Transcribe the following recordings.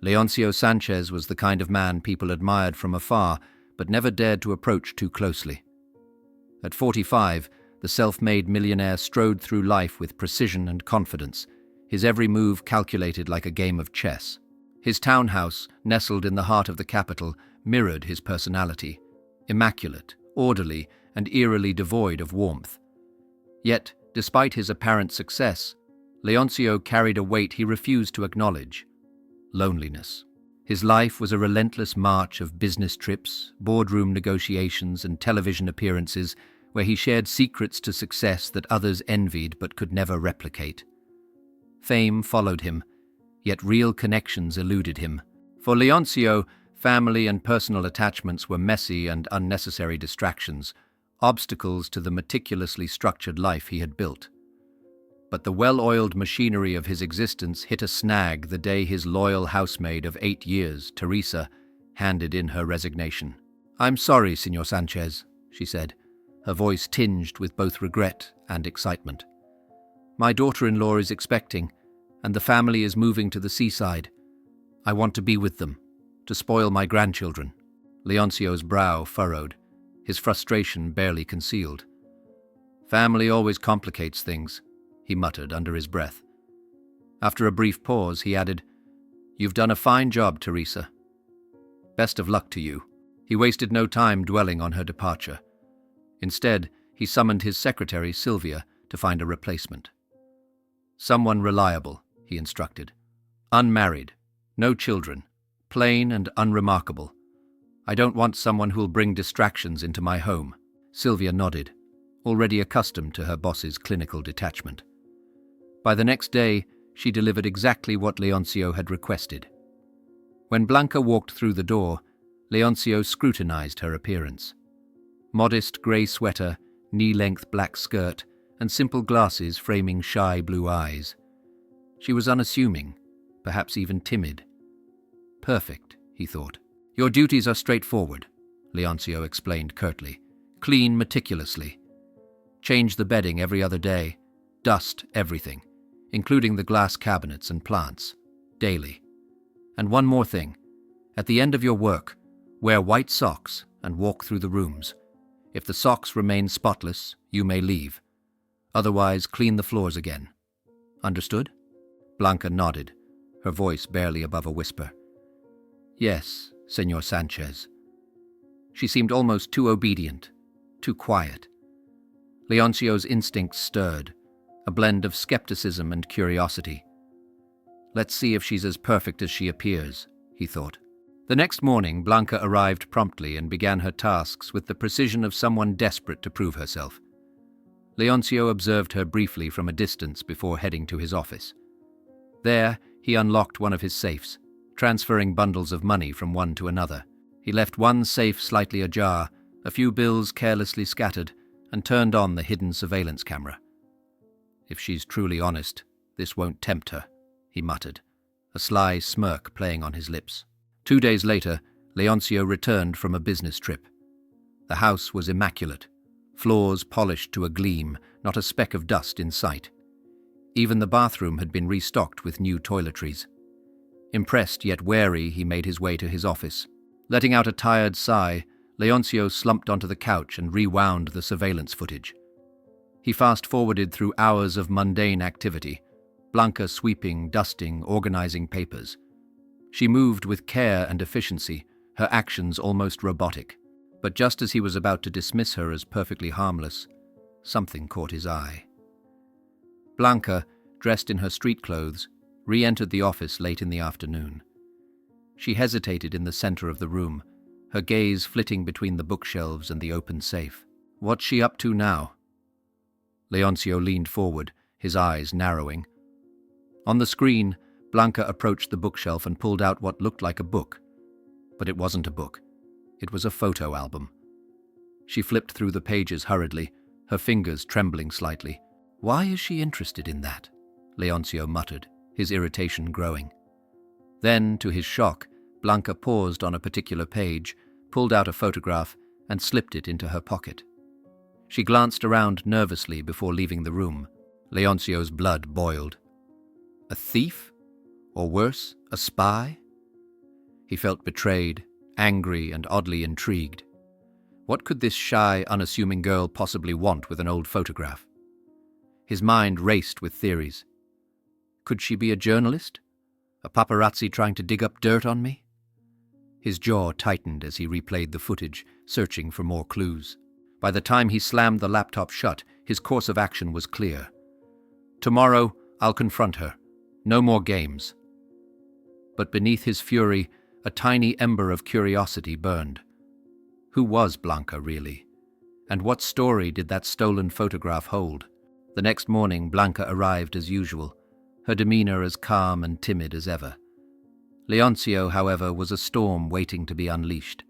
Leoncio Sanchez was the kind of man people admired from afar, but never dared to approach too closely. At 45, the self-made millionaire strode through life with precision and confidence, his every move calculated like a game of chess. His townhouse, nestled in the heart of the capital, mirrored his personality, immaculate, orderly, and eerily devoid of warmth. Yet, despite his apparent success, Leoncio carried a weight he refused to acknowledge: loneliness. His life was a relentless march of business trips, boardroom negotiations, and television appearances where he shared secrets to success that others envied but could never replicate. Fame followed him, yet real connections eluded him. For Leoncio, family and personal attachments were messy and unnecessary distractions, obstacles to the meticulously structured life he had built. But the well-oiled machinery of his existence hit a snag the day his loyal housemaid of 8 years, Teresa, handed in her resignation. "I'm sorry, Señor Sanchez," she said, her voice tinged with both regret and excitement. "My daughter-in-law is expecting, and the family is moving to the seaside. I want to be with them, to spoil my grandchildren." Leoncio's brow furrowed, his frustration barely concealed. "Family always complicates things," he muttered under his breath. After a brief pause, he added, "You've done a fine job, Teresa. Best of luck to you." He wasted no time dwelling on her departure. Instead, he summoned his secretary, Sylvia, to find a replacement. "Someone reliable," he instructed. "Unmarried, no children, plain and unremarkable. I don't want someone who'll bring distractions into my home." Sylvia nodded, already accustomed to her boss's clinical detachment. By the next day, she delivered exactly what Leoncio had requested. When Blanca walked through the door, Leoncio scrutinized her appearance. Modest grey sweater, knee-length black skirt, and simple glasses framing shy blue eyes. She was unassuming, perhaps even timid. "Perfect," he thought. "Your duties are straightforward," Leoncio explained curtly. "Clean meticulously. Change the bedding every other day. Dust everything, including the glass cabinets and plants, daily. And one more thing. At the end of your work, wear white socks and walk through the rooms. If the socks remain spotless, you may leave. Otherwise, clean the floors again. Understood?" Blanca nodded, her voice barely above a whisper. "Yes, Señor Sanchez." She seemed almost too obedient, too quiet. Leoncio's instincts stirred, a blend of skepticism and curiosity. "Let's see if she's as perfect as she appears," he thought. The next morning, Blanca arrived promptly and began her tasks with the precision of someone desperate to prove herself. Leoncio observed her briefly from a distance before heading to his office. There, he unlocked one of his safes, transferring bundles of money from one to another. He left one safe slightly ajar, a few bills carelessly scattered, and turned on the hidden surveillance camera. "If she's truly honest, this won't tempt her," he muttered, a sly smirk playing on his lips. 2 days later, Leoncio returned from a business trip. The house was immaculate, floors polished to a gleam, not a speck of dust in sight. Even the bathroom had been restocked with new toiletries. Impressed yet wary, he made his way to his office. Letting out a tired sigh, Leoncio slumped onto the couch and rewound the surveillance footage. He fast-forwarded through hours of mundane activity, Blanca sweeping, dusting, organizing papers. She moved with care and efficiency, her actions almost robotic. But just as he was about to dismiss her as perfectly harmless, something caught his eye. Blanca, dressed in her street clothes, re-entered the office late in the afternoon. She hesitated in the center of the room, her gaze flitting between the bookshelves and the open safe. What's she up to now? Leoncio leaned forward, his eyes narrowing. On the screen, Blanca approached the bookshelf and pulled out what looked like a book. But it wasn't a book. It was a photo album. She flipped through the pages hurriedly, her fingers trembling slightly. "Why is she interested in that?" Leoncio muttered, his irritation growing. Then, to his shock, Blanca paused on a particular page, pulled out a photograph, and slipped it into her pocket. She glanced around nervously before leaving the room. Leoncio's blood boiled. A thief? Or worse, a spy? He felt betrayed, angry, and oddly intrigued. What could this shy, unassuming girl possibly want with an old photograph? His mind raced with theories. Could she be a journalist? A paparazzi trying to dig up dirt on me? His jaw tightened as he replayed the footage, searching for more clues. By the time he slammed the laptop shut, his course of action was clear. Tomorrow, I'll confront her. No more games. But beneath his fury, a tiny ember of curiosity burned. Who was Blanca, really? And what story did that stolen photograph hold? The next morning, Blanca arrived as usual, her demeanor as calm and timid as ever. Leoncio, however, was a storm waiting to be unleashed.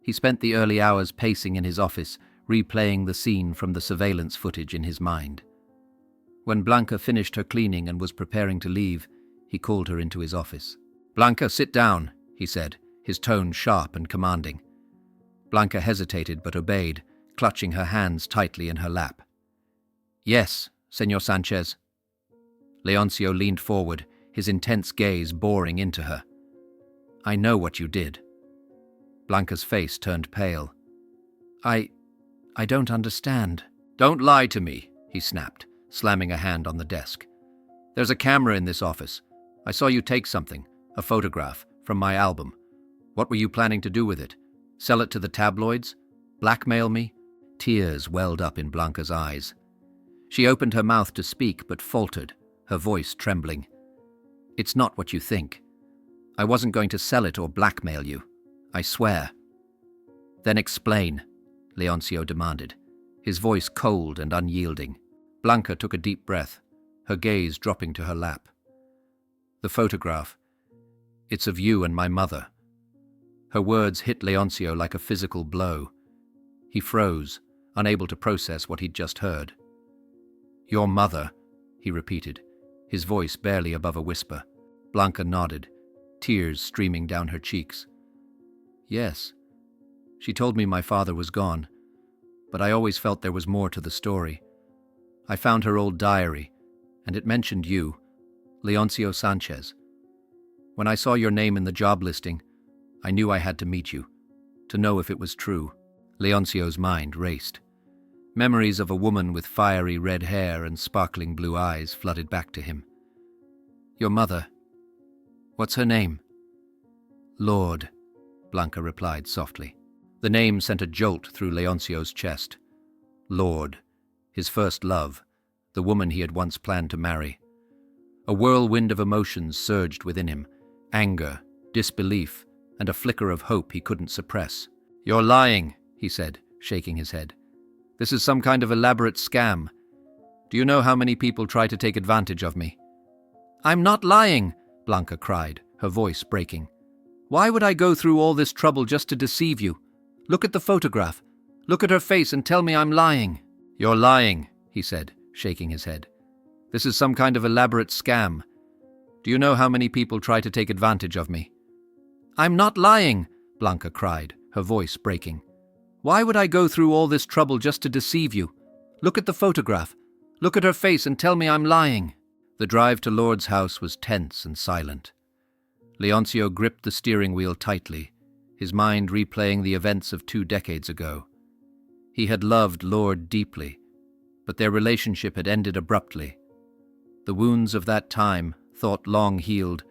He spent the early hours pacing in his office, replaying the scene from the surveillance footage in his mind. When Blanca finished her cleaning and was preparing to leave, he called her into his office. "Blanca, sit down," he said, his tone sharp and commanding. Blanca hesitated but obeyed, clutching her hands tightly in her lap. "Yes, Señor Sanchez." Leoncio leaned forward, his intense gaze boring into her. "I know what you did." Blanca's face turned pale. I don't understand." "Don't lie to me," he snapped, slamming a hand on the desk. "There's a camera in this office. I saw you take something, a photograph, from my album. What were you planning to do with it? Sell it to the tabloids? Blackmail me?" Tears welled up in Blanca's eyes. She opened her mouth to speak but faltered, her voice trembling. "It's not what you think. I wasn't going to sell it or blackmail you. I swear." "Then explain," Leoncio demanded, his voice cold and unyielding. Blanca took a deep breath, her gaze dropping to her lap. "The photograph. It's of you and my mother." Her words hit Leoncio like a physical blow. He froze, unable to process what he'd just heard. "Your mother," he repeated, his voice barely above a whisper. Blanca nodded, tears streaming down her cheeks. "Yes. She told me my father was gone, but I always felt there was more to the story. I found her old diary, and it mentioned you, Leoncio Sanchez. When I saw your name in the job listing, I knew I had to meet you, to know if it was true." Leoncio's mind raced. Memories of a woman with fiery red hair and sparkling blue eyes flooded back to him. "Your mother. What's her name?" "Lorde," Blanca replied softly. The name sent a jolt through Leoncio's chest. Lorde, his first love, the woman he had once planned to marry. A whirlwind of emotions surged within him, anger, disbelief, and a flicker of hope he couldn't suppress. "You're lying," he said, shaking his head. "This is some kind of elaborate scam. Do you know how many people try to take advantage of me?" "I'm not lying," Blanca cried, her voice breaking. "Why would I go through all this trouble just to deceive you? Look at the photograph. Look at her face and tell me I'm lying." "You're lying," he said, shaking his head. "This is some kind of elaborate scam. Do you know how many people try to take advantage of me?" "I'm not lying," Blanca cried, her voice breaking. "Why would I go through all this trouble just to deceive you? Look at the photograph. Look at her face and tell me I'm lying." The drive to Lorde's house was tense and silent. Leoncio gripped the steering wheel tightly, his mind replaying the events of 2 decades ago. He had loved Lorde deeply, but their relationship had ended abruptly. The wounds of that time, thought long healed,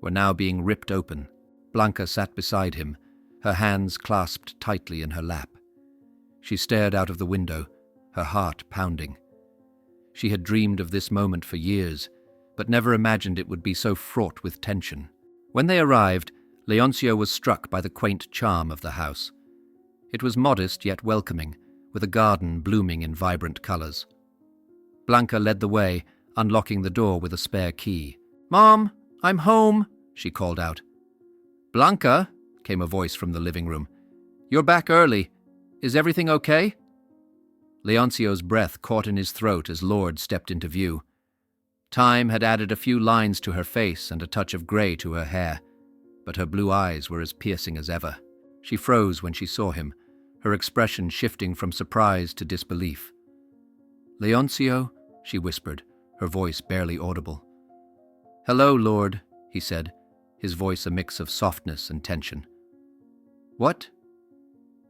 were now being ripped open. Blanca sat beside him, her hands clasped tightly in her lap. She stared out of the window, her heart pounding. She had dreamed of this moment for years, but never imagined it would be so fraught with tension. When they arrived, Leoncio was struck by the quaint charm of the house. It was modest yet welcoming, with a garden blooming in vibrant colors. Blanca led the way, unlocking the door with a spare key. "Mom, I'm home," she called out. "Blanca," came a voice from the living room. "You're back early. Is everything okay?" Leoncio's breath caught in his throat as Lorde stepped into view. Time had added a few lines to her face and a touch of grey to her hair, but her blue eyes were as piercing as ever. She froze when she saw him, her expression shifting from surprise to disbelief. "Leoncio," she whispered, her voice barely audible. "Hello, Lorde," he said, his voice a mix of softness and tension. "What?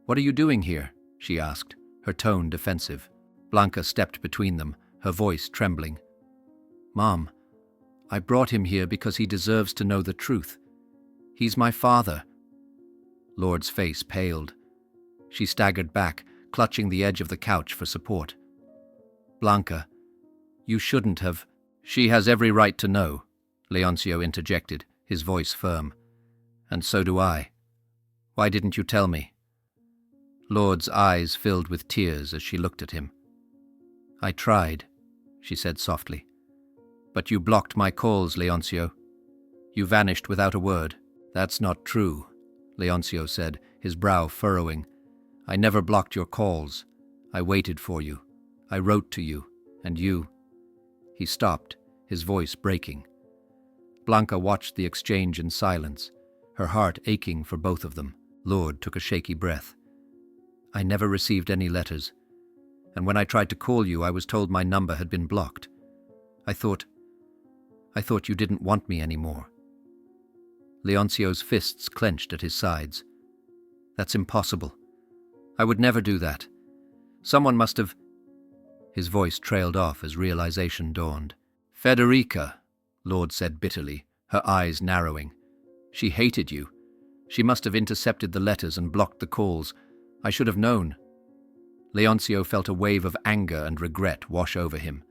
What are you doing here?" she asked, her tone defensive. Blanca stepped between them, her voice trembling. "Mom, I brought him here because he deserves to know the truth. He's my father." Lorde's face paled. She staggered back, clutching the edge of the couch for support. "Blanca, you shouldn't have—" "She has every right to know," Leoncio interjected, his voice firm. "And so do I. Why didn't you tell me?" Lorde's eyes filled with tears as she looked at him. "I tried," she said softly. "But you blocked my calls, Leoncio. You vanished without a word." "That's not true," Leoncio said, his brow furrowing. "I never blocked your calls. I waited for you. I wrote to you. And you—" He stopped, his voice breaking. Blanca watched the exchange in silence, her heart aching for both of them. Lorde took a shaky breath. "I never received any letters. And when I tried to call you, I was told my number had been blocked. I thought you didn't want me anymore." Leoncio's fists clenched at his sides. "That's impossible. I would never do that. Someone must have—" His voice trailed off as realization dawned. "Federica," Lorde said bitterly, her eyes narrowing. "She hated you. She must have intercepted the letters and blocked the calls. I should have known." Leoncio felt a wave of anger and regret wash over him.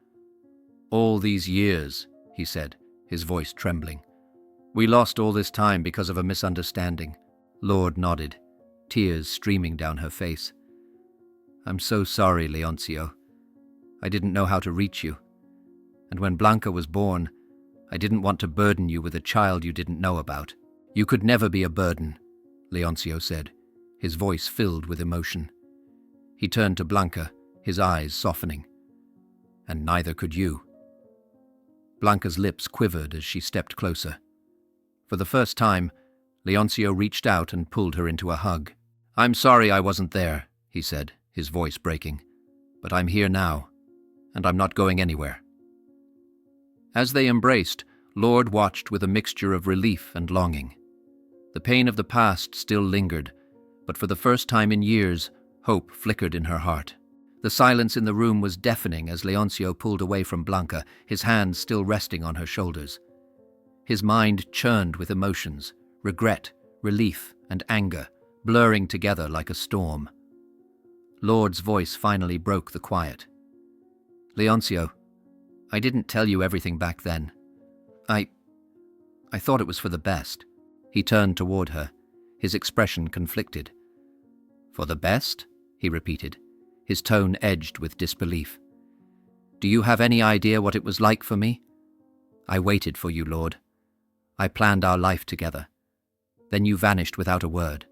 "All these years," he said, his voice trembling. "We lost all this time because of a misunderstanding." Lorde nodded, tears streaming down her face. "I'm so sorry, Leoncio. I didn't know how to reach you. And when Blanca was born, I didn't want to burden you with a child you didn't know about." "You could never be a burden," Leoncio said, his voice filled with emotion. He turned to Blanca, his eyes softening. "And neither could you." Blanca's lips quivered as she stepped closer. For the first time, Leoncio reached out and pulled her into a hug. "I'm sorry I wasn't there," he said, his voice breaking. "But I'm here now, and I'm not going anywhere." As they embraced, Lorde watched with a mixture of relief and longing. The pain of the past still lingered, but for the first time in years, hope flickered in her heart. The silence in the room was deafening as Leoncio pulled away from Blanca, his hands still resting on her shoulders. His mind churned with emotions, regret, relief, and anger, blurring together like a storm. Lorde's voice finally broke the quiet. "Leoncio, I didn't tell you everything back then. I thought it was for the best." He turned toward her, his expression conflicted. "For the best?" he repeated, his tone edged with disbelief. "Do you have any idea what it was like for me? I waited for you, Lorde. I planned our life together. Then you vanished without a word.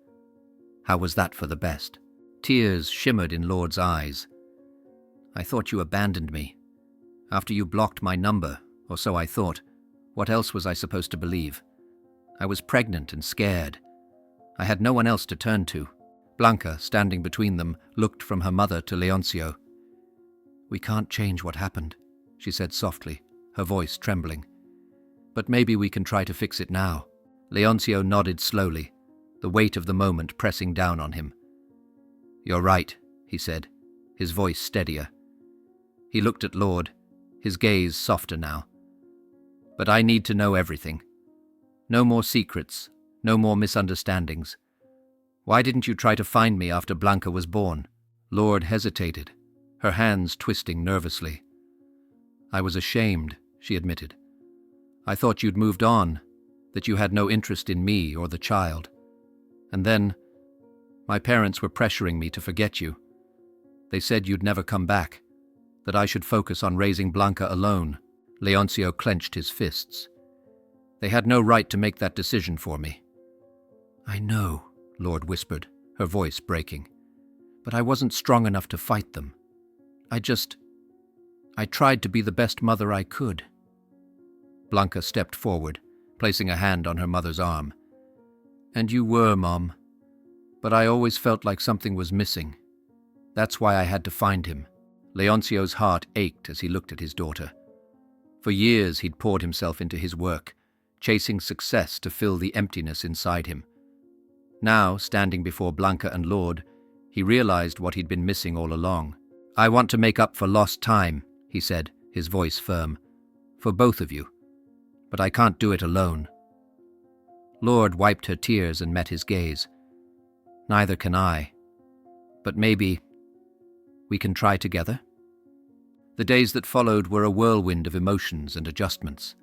How was that for the best?" Tears shimmered in Lorde's eyes. "I thought you abandoned me. After you blocked my number, or so I thought. What else was I supposed to believe? I was pregnant and scared. I had no one else to turn to." Blanca, standing between them, looked from her mother to Leoncio. "We can't change what happened," she said softly, her voice trembling. "But maybe we can try to fix it now." Leoncio nodded slowly, the weight of the moment pressing down on him. "You're right," he said, his voice steadier. He looked at Lorde, his gaze softer now. "But I need to know everything. No more secrets, no more misunderstandings. Why didn't you try to find me after Blanca was born?" Lorde hesitated, her hands twisting nervously. "I was ashamed," she admitted. "I thought you'd moved on, that you had no interest in me or the child. And then, my parents were pressuring me to forget you. They said you'd never come back, that I should focus on raising Blanca alone." Leoncio clenched his fists. "They had no right to make that decision for me." "I know," Lorde whispered, her voice breaking. "But I wasn't strong enough to fight them. I tried to be the best mother I could." Blanca stepped forward, placing a hand on her mother's arm. "And you were, Mom. But I always felt like something was missing. That's why I had to find him." Leoncio's heart ached as he looked at his daughter. For years he'd poured himself into his work, chasing success to fill the emptiness inside him. Now, standing before Blanca and Lorde, he realized what he'd been missing all along. "I want to make up for lost time," he said, his voice firm. "For both of you. But I can't do it alone." Lorde wiped her tears and met his gaze. "Neither can I. But maybe we can try together?" The days that followed were a whirlwind of emotions and adjustments.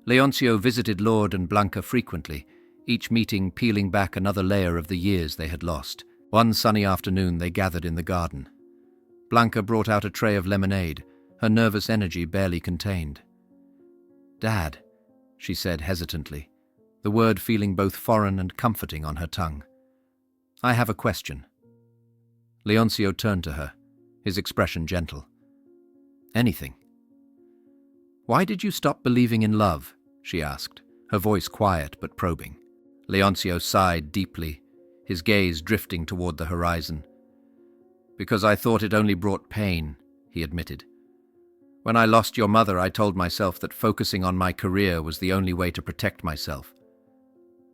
Leoncio visited Lorde and Blanca frequently, each meeting peeling back another layer of the years they had lost. One sunny afternoon they gathered in the garden. Blanca brought out a tray of lemonade, her nervous energy barely contained. "Dad," she said hesitantly, the word feeling both foreign and comforting on her tongue. "I have a question." Leoncio turned to her, his expression gentle. "Anything." "Why did you stop believing in love?" she asked, her voice quiet but probing. Leoncio sighed deeply, his gaze drifting toward the horizon. "Because I thought it only brought pain," he admitted. "When I lost your mother, I told myself that focusing on my career was the only way to protect myself.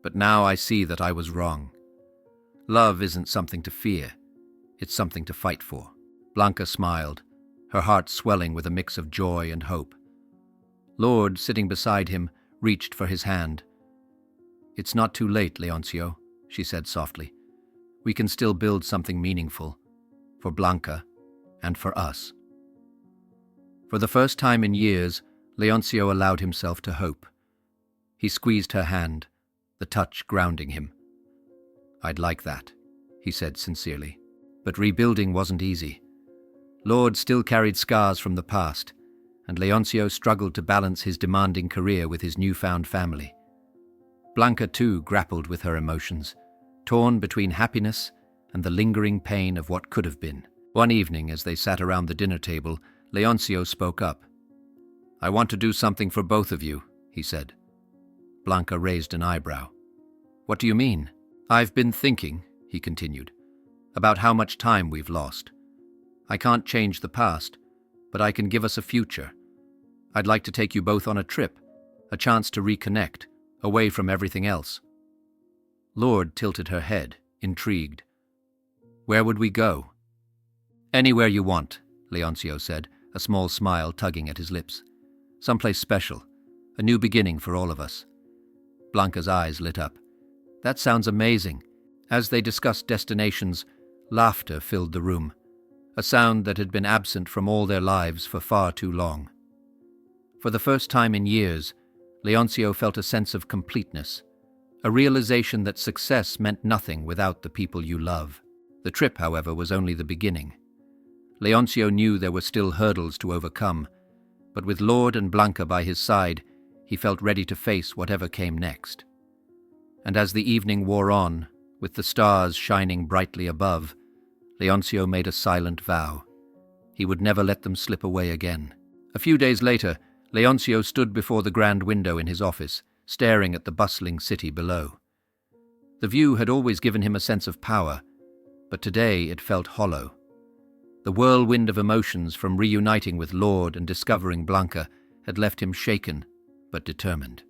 But now I see that I was wrong. Love isn't something to fear, it's something to fight for." Blanca smiled, her heart swelling with a mix of joy and hope. Lorde, sitting beside him, reached for his hand. "It's not too late, Leoncio," she said softly. "We can still build something meaningful, for Blanca and for us." For the first time in years, Leoncio allowed himself to hope. He squeezed her hand, the touch grounding him. "I'd like that," he said sincerely. But rebuilding wasn't easy. Lorde still carried scars from the past, and Leoncio struggled to balance his demanding career with his newfound family. Blanca, too, grappled with her emotions, torn between happiness and the lingering pain of what could have been. One evening, as they sat around the dinner table, Leoncio spoke up. "I want to do something for both of you," he said. Blanca raised an eyebrow. "What do you mean?" "I've been thinking," he continued, "about how much time we've lost. I can't change the past, but I can give us a future. I'd like to take you both on a trip, a chance to reconnect, away from everything else." Lorde tilted her head, intrigued. "Where would we go?" "Anywhere you want," Leoncio said, a small smile tugging at his lips. "Someplace special, a new beginning for all of us." Blanca's eyes lit up. "That sounds amazing." As they discussed destinations, laughter filled the room, a sound that had been absent from all their lives for far too long. For the first time in years, Leoncio felt a sense of completeness, a realization that success meant nothing without the people you love. The trip, however, was only the beginning. Leoncio knew there were still hurdles to overcome, but with Lorde and Blanca by his side, he felt ready to face whatever came next. And as the evening wore on, with the stars shining brightly above, Leoncio made a silent vow. He would never let them slip away again. A few days later, Leoncio stood before the grand window in his office, staring at the bustling city below. The view had always given him a sense of power, but today it felt hollow. The whirlwind of emotions from reuniting with Lorde and discovering Blanca had left him shaken, but determined.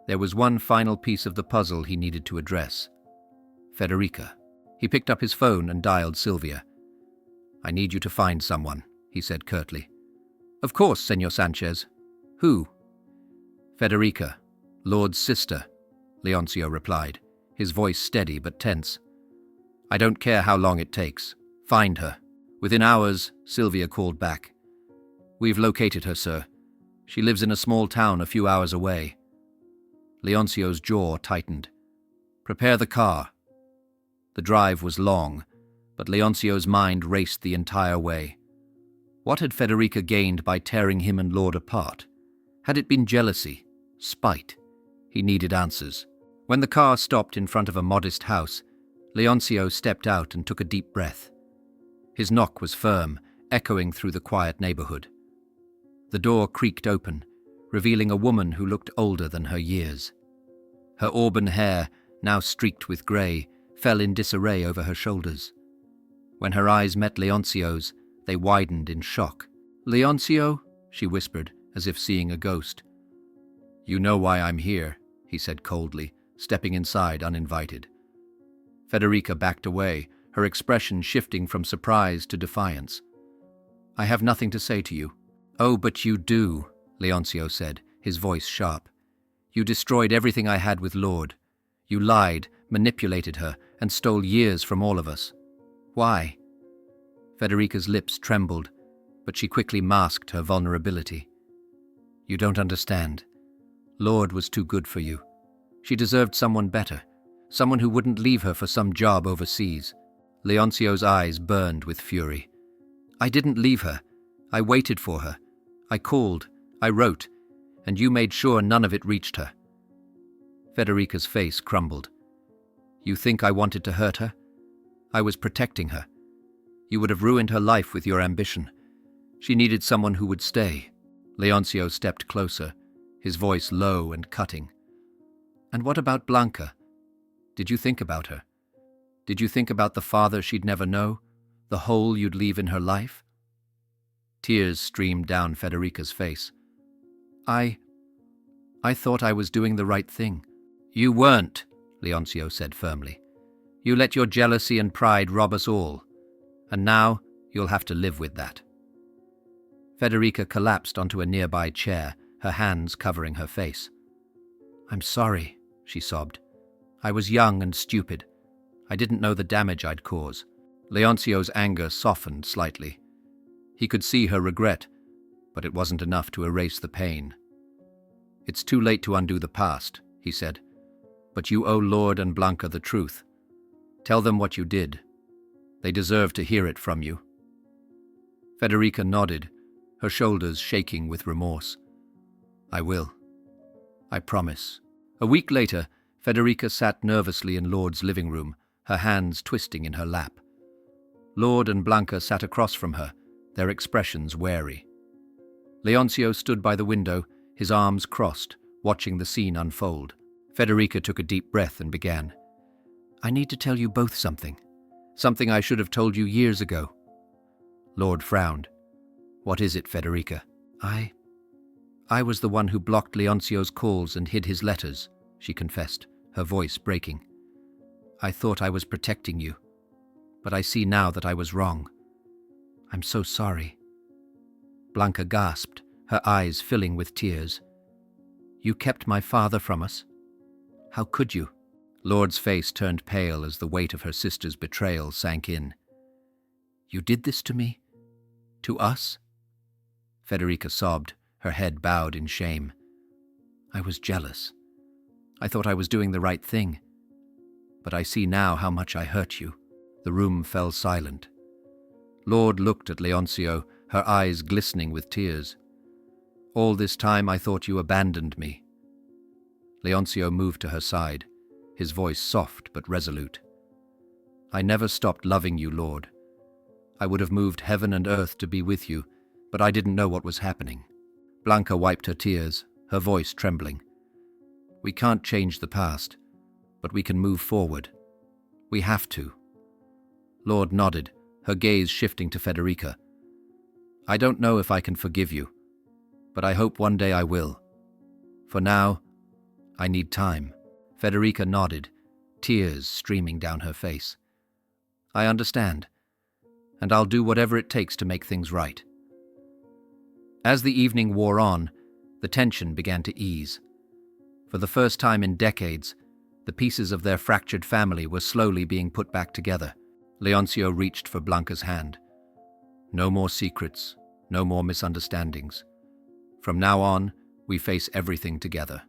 There was one final piece of the puzzle he needed to address. Federica. He picked up his phone and dialed Sylvia. "I need you to find someone," he said curtly. "Of course, Señor Sanchez. Who?" "Federica, Lorde's sister," Leoncio replied, his voice steady but tense. "I don't care how long it takes. Find her." Within hours, Sylvia called back. "We've located her, sir. She lives in a small town a few hours away." Leoncio's jaw tightened. "Prepare the car." The drive was long, but Leoncio's mind raced the entire way. What had Federica gained by tearing him and Lorde apart? Had it been jealousy? Spite? He needed answers. When the car stopped in front of a modest house, Leoncio stepped out and took a deep breath. His knock was firm, echoing through the quiet neighborhood. The door creaked open, revealing a woman who looked older than her years. Her auburn hair, now streaked with grey, fell in disarray over her shoulders. When her eyes met Leoncio's, they widened in shock. "Leoncio?" she whispered, as if seeing a ghost. "You know why I'm here," he said coldly, stepping inside uninvited. Federica backed away, her expression shifting from surprise to defiance. "I have nothing to say to you." "Oh, but you do," Leoncio said, his voice sharp. "You destroyed everything I had with Lorde. You lied, manipulated her, and stole years from all of us. Why?" Federica's lips trembled, but she quickly masked her vulnerability. "You don't understand. Lorde was too good for you. She deserved someone better, someone who wouldn't leave her for some job overseas." Leoncio's eyes burned with fury. "I didn't leave her. I waited for her. I called, I wrote, and you made sure none of it reached her." Federica's face crumbled. "You think I wanted to hurt her? I was protecting her. You would have ruined her life with your ambition. She needed someone who would stay." Leoncio stepped closer, his voice low and cutting. "And what about Blanca? Did you think about her? Did you think about the father she'd never know, the hole you'd leave in her life?" Tears streamed down Federica's face. I thought I was doing the right thing." "You weren't," Leoncio said firmly. "You let your jealousy and pride rob us all, and now you'll have to live with that." Federica collapsed onto a nearby chair, her hands covering her face. "I'm sorry," she sobbed. "I was young and stupid. I didn't know the damage I'd cause." Leoncio's anger softened slightly. He could see her regret, but it wasn't enough to erase the pain. "It's too late to undo the past," he said, "but you owe Lorde and Blanca the truth. Tell them what you did. They deserve to hear it from you." Federica nodded, her shoulders shaking with remorse. "I will. I promise." A week later, Federica sat nervously in Lorde's living room, her hands twisting in her lap. Lorde and Blanca sat across from her, their expressions wary. Leoncio stood by the window, his arms crossed, watching the scene unfold. Federica took a deep breath and began. "I need to tell you both something. Something I should have told you years ago." Lorde frowned. "What is it, Federica?" I was the one who blocked Leoncio's calls and hid his letters," she confessed, her voice breaking. "I thought I was protecting you, but I see now that I was wrong. I'm so sorry." Blanca gasped, her eyes filling with tears. "You kept my father from us? How could you?" Lorde's face turned pale as the weight of her sister's betrayal sank in. "You did this to me? To us?" Federica sobbed, her head bowed in shame. "I was jealous. I thought I was doing the right thing. But I see now how much I hurt you." The room fell silent. Lorde looked at Leoncio, her eyes glistening with tears. "All this time I thought you abandoned me." Leoncio moved to her side, his voice soft but resolute. "I never stopped loving you, Lorde. I would have moved heaven and earth to be with you, but I didn't know what was happening." Blanca wiped her tears, her voice trembling. "We can't change the past, but we can move forward. We have to." Lorde nodded, her gaze shifting to Federica. "I don't know if I can forgive you, but I hope one day I will. For now, I need time." Federica nodded, tears streaming down her face. "I understand, and I'll do whatever it takes to make things right." As the evening wore on, the tension began to ease. For the first time in decades, the pieces of their fractured family were slowly being put back together. Leoncio reached for Blanca's hand. "No more secrets, no more misunderstandings. From now on, we face everything together."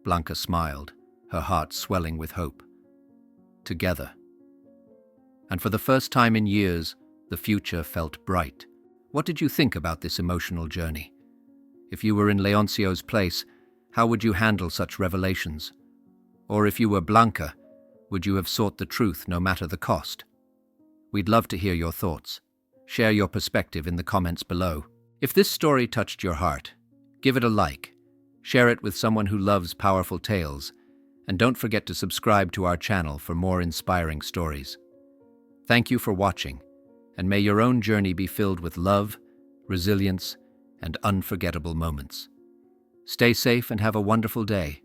Blanca smiled, her heart swelling with hope. Together. And for the first time in years, the future felt bright. What did you think about this emotional journey? If you were in Leoncio's place, how would you handle such revelations? Or if you were Blanca, would you have sought the truth no matter the cost? We'd love to hear your thoughts. Share your perspective in the comments below. If this story touched your heart, give it a like, share it with someone who loves powerful tales, and don't forget to subscribe to our channel for more inspiring stories. Thank you for watching, and may your own journey be filled with love, resilience, and unforgettable moments. Stay safe and have a wonderful day.